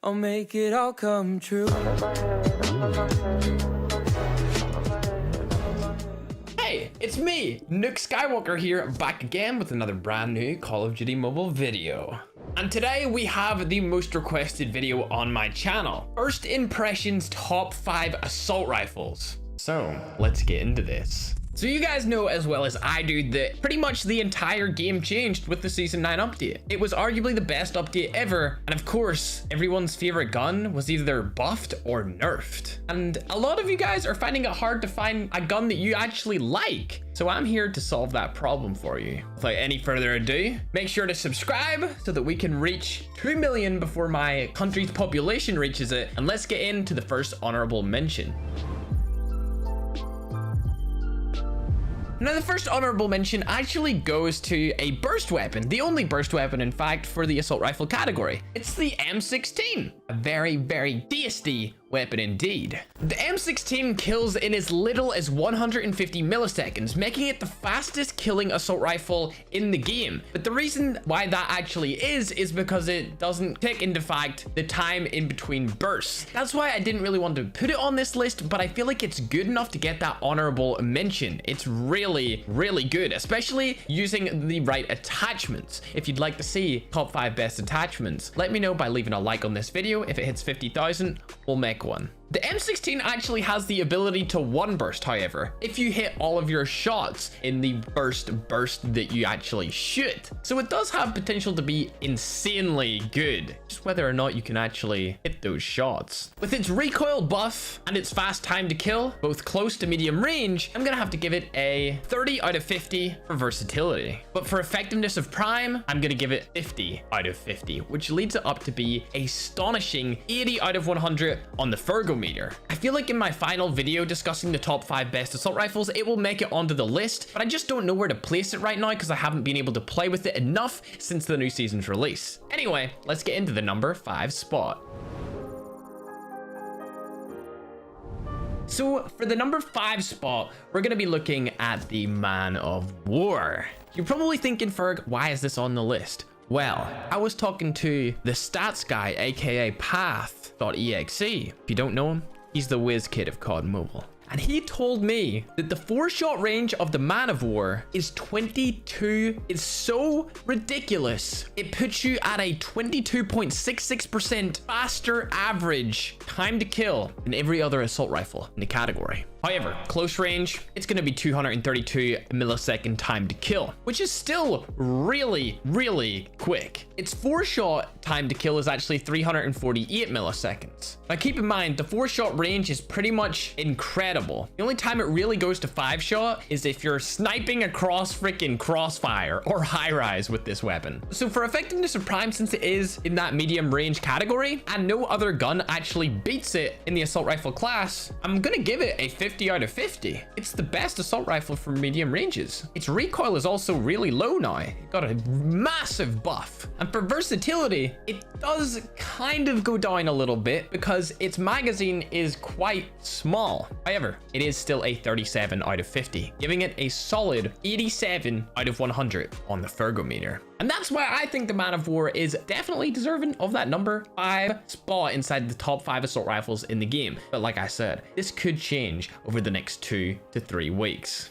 I'll make it all come true. Hey, it's me, Nuke Skywalker here, back again with another brand new Call of Duty Mobile video. And today we have the most requested video on my channel. First impressions top 5 assault rifles. So let's get into this. So you guys know as well as I do that pretty much the entire game changed with the Season 9 update. It was arguably the best update ever, and of course, everyone's favorite gun was either buffed or nerfed. And a lot of you guys are finding it hard to find a gun that you actually like. So I'm here to solve that problem for you. Without any further ado, make sure to subscribe so that we can reach 2 million before my country's population reaches it. And let's get into the first honorable mention. Now, the first honorable mention actually goes to a burst weapon, the only burst weapon, in fact, for the assault rifle category. It's the M16, a very, very tasty weapon indeed. The M16 kills in as little as 150 milliseconds, making it the fastest killing assault rifle in the game. But the reason why that actually is because it doesn't take into fact the time in between bursts. That's why I didn't really want to put it on this list, but I feel like it's good enough to get that honorable mention. It's really, really good, especially using the right attachments. If you'd like to see top 5 best attachments, let me know by leaving a like on this video. If it hits 50,000, we'll make one. The M16 actually has the ability to one burst, however, if you hit all of your shots in the burst that you actually shoot. So it does have potential to be insanely good, just whether or not you can actually hit those shots. With its recoil buff and its fast time to kill, both close to medium range, I'm gonna have to give it a 30 out of 50 for versatility. But for effectiveness of prime, I'm gonna give it 50 out of 50, which leads it up to be a astonishing 80 out of 100 on the Ferg Gun. I feel like in my final video discussing the top 5 best assault rifles, it will make it onto the list, but I just don't know where to place it right now because I haven't been able to play with it enough since the new season's release. Anyway, let's get into the number 5 spot. So for the number 5 spot, we're going to be looking at the Man of War. You're probably thinking, Ferg, why is this on the list? Well, I was talking to the stats guy, aka Path.exe. If you don't know him, he's the whiz kid of COD Mobile. And he told me that the 4-shot range of the Man of War is 22. It's so ridiculous. It puts you at a 22.66% faster average time to kill than every other assault rifle in the category. However, close range, it's going to be 232 millisecond time to kill, which is still really, really quick. Its 4-shot time to kill is actually 348 milliseconds. Now keep in mind, the 4-shot range is pretty much incredible. The only time it really goes to 5-shot is if you're sniping across freaking crossfire or high rise with this weapon. So for effectiveness of prime, since it is in that medium range category and no other gun actually beats it in the assault rifle class, I'm gonna give it a 50 out of 50. It's the best assault rifle for medium ranges. Its recoil is also really low now. It got a massive buff. And for versatility, it does kind of go down a little bit because its magazine is quite small. However, it is still a 37 out of 50, giving it a solid 87 out of 100 on the Fergometer. And that's why I think the Man of War is definitely deserving of that number 5 spot inside the top 5 assault rifles in the game. But like I said, this could change over the next 2 to 3 weeks.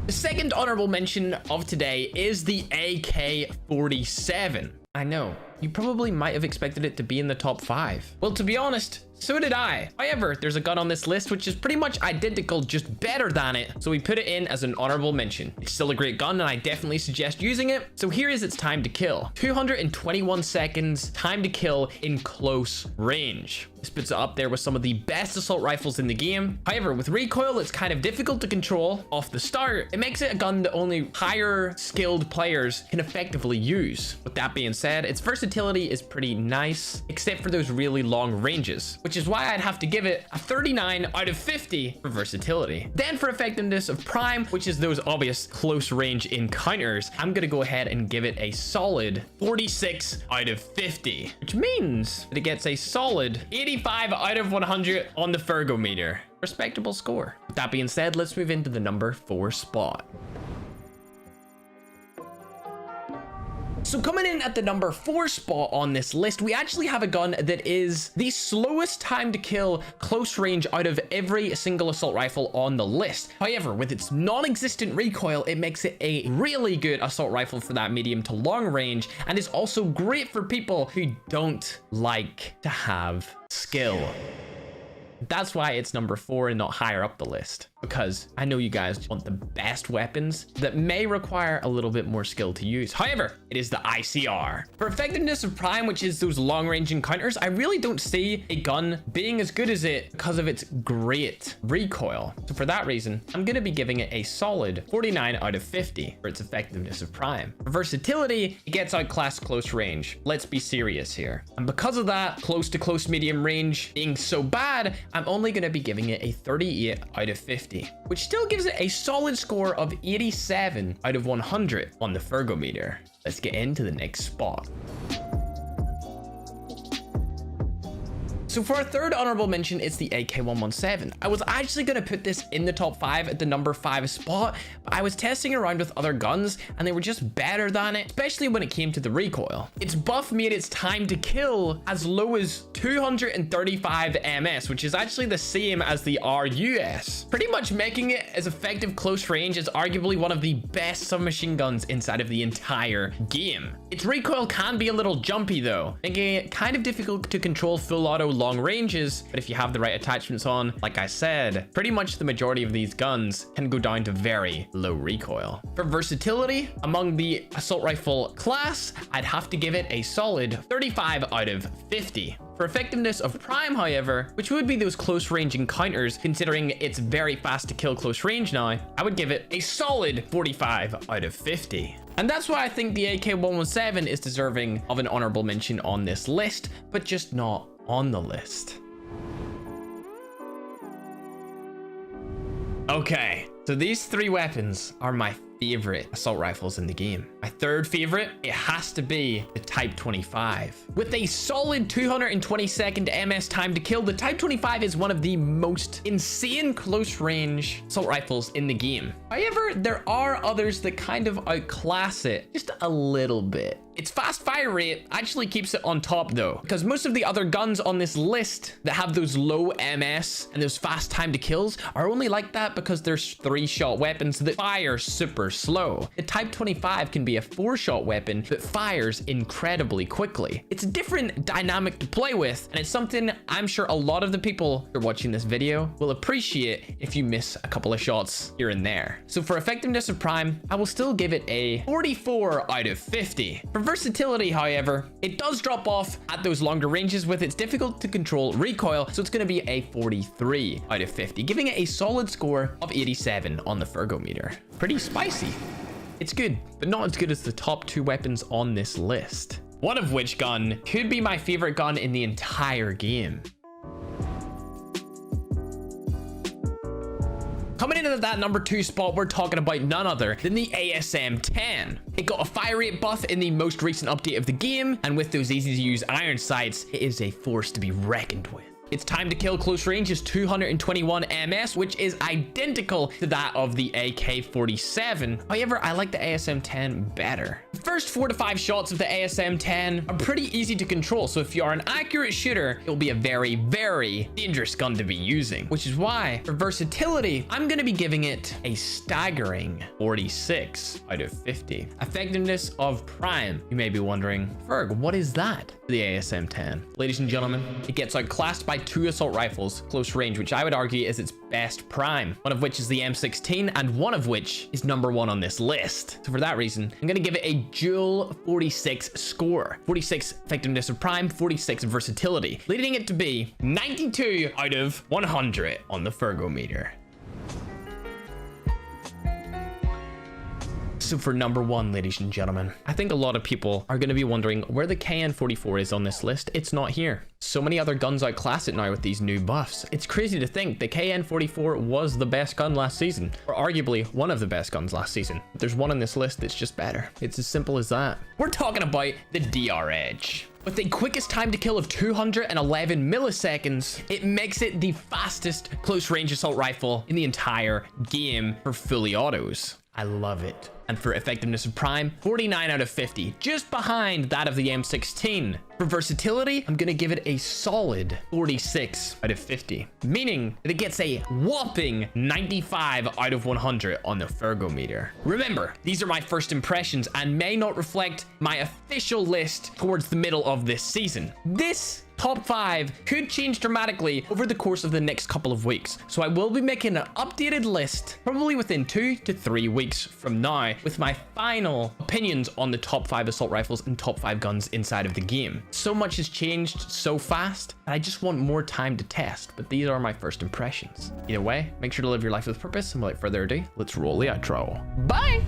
The second honorable mention of today is the AK-47. I know, you probably might have expected it to be in the top 5. Well, to be honest, so did I. However, there's a gun on this list which is pretty much identical, just better than it, so we put it in as an honorable mention. It's still a great gun and I definitely suggest using it. So here is its time to kill. 221 seconds time to kill in close range. This puts it up there with some of the best assault rifles in the game. However, with recoil, it's kind of difficult to control off the start. It makes it a gun that only higher skilled players can effectively use. With that being said, its versatility is pretty nice, except for those really long ranges, which is why I'd have to give it a 39 out of 50 for versatility. Then for effectiveness of prime, which is those obvious close range encounters, I'm gonna go ahead and give it a solid 46 out of 50, which means that it gets a solid 85 out of 100 on the Fergometer. Respectable score. With that being said, let's move into the number 4 spot. So coming in at the number 4 spot on this list, we actually have a gun that is the slowest time to kill close range out of every single assault rifle on the list. However, with its non-existent recoil, it makes it a really good assault rifle for that medium to long range, and is also great for people who don't like to have skill. That's why it's number 4 and not higher up the list, because I know you guys want the best weapons that may require a little bit more skill to use. However, it is the ICR. For effectiveness of prime, which is those long range encounters, I really don't see a gun being as good as it because of its great recoil. So for that reason, I'm going to be giving it a solid 49 out of 50 for its effectiveness of prime. For versatility, it gets outclassed close range. Let's be serious here. And because of that, close to close medium range being so bad, I'm only going to be giving it a 38 out of 50, which still gives it a solid score of 87 out of 100 on the Fergometer. Let's get into the next spot. So for our third honorable mention, it's the AK-117. I was actually going to put this in the top 5 at the number 5 spot, but I was testing around with other guns and they were just better than it, especially when it came to the recoil. Its buff made its time to kill as low as 235 ms, which is actually the same as the RUS, pretty much making it as effective close range as arguably one of the best submachine guns inside of the entire game. Its recoil can be a little jumpy though, making it kind of difficult to control full auto long ranges, but if you have the right attachments on, like I said, pretty much the majority of these guns can go down to very low recoil. For versatility, among the assault rifle class, I'd have to give it a solid 35 out of 50. For effectiveness of prime, however, which would be those close range encounters, considering it's very fast to kill close range now, I would give it a solid 45 out of 50. And that's why I think the AK-117 is deserving of an honorable mention on this list, but just not on the list. Okay, so these 3 weapons are my favorite assault rifles in the game. My third favorite, it has to be the Type 25. With a solid 222nd ms time to kill, the Type 25 is one of the most insane close range assault rifles in the game. However, there are others that kind of outclass it just a little bit. Its fast fire rate actually keeps it on top though, because most of the other guns on this list that have those low ms and those fast time to kills are only like that because there's 3-shot weapons that fire super slow. The Type 25 can be a 4-shot weapon that fires incredibly quickly. It's a different dynamic to play with, and it's something I'm sure a lot of the people who are watching this video will appreciate if you miss a couple of shots here and there. So for effectiveness of prime, I will still give it a 44 out of 50. For versatility, however, it does drop off at those longer ranges with its difficult to control recoil, so it's going to be a 43 out of 50, giving it a solid score of 87 on the Fergometer. Pretty spicy. It's good, but not as good as the top 2 weapons on this list. One of which gun could be my favorite gun in the entire game. Coming in at that number 2 spot, we're talking about none other than the ASM-10. It got a fire rate buff in the most recent update of the game, and with those easy to use iron sights, it is a force to be reckoned with. Its time to kill close range is 221 ms, which is identical to that of the AK-47. However, I like the ASM-10 better. The first 4 to 5 shots of the ASM-10 are pretty easy to control, so if you are an accurate shooter, it will be a very, very dangerous gun to be using, which is why for versatility, I'm going to be giving it a staggering 46 out of 50. Effectiveness of prime. You may be wondering, Ferg, what is that? The ASM-10. Ladies and gentlemen, it gets outclassed by 2 assault rifles close range, which I would argue is its best prime, one of which is the M16 and one of which is number 1 on this list. So for that reason, I'm going to give it a dual 46 score. 46 effectiveness of prime, 46 versatility, leading it to be 92 out of 100 on the Fergometer. So for number 1, ladies and gentlemen, I think a lot of people are going to be wondering where the KN-44 is on this list. It's not here. So many other guns outclass it now with these new buffs. It's crazy to think the KN-44 was the best gun last season, or arguably one of the best guns last season. There's one on this list that's just better. It's as simple as that. We're talking about the DR Edge. With the quickest time to kill of 211 milliseconds, it makes it the fastest close range assault rifle in the entire game for fully autos. I love it. And for effectiveness of prime, 49 out of 50, just behind that of the M16. For versatility, I'm gonna give it a solid 46 out of 50, meaning that it gets a whopping 95 out of 100 on the Fergometer. Remember, these are my first impressions and may not reflect my official list towards the middle of this season. This top 5 could change dramatically over the course of the next couple of weeks. So I will be making an updated list probably within 2 to 3 weeks from now with my final opinions on the top 5 assault rifles and top 5 guns inside of the game. So much has changed so fast that I just want more time to test, but these are my first impressions. Either way, make sure to live your life with purpose, and without further ado, let's roll the outro. Bye!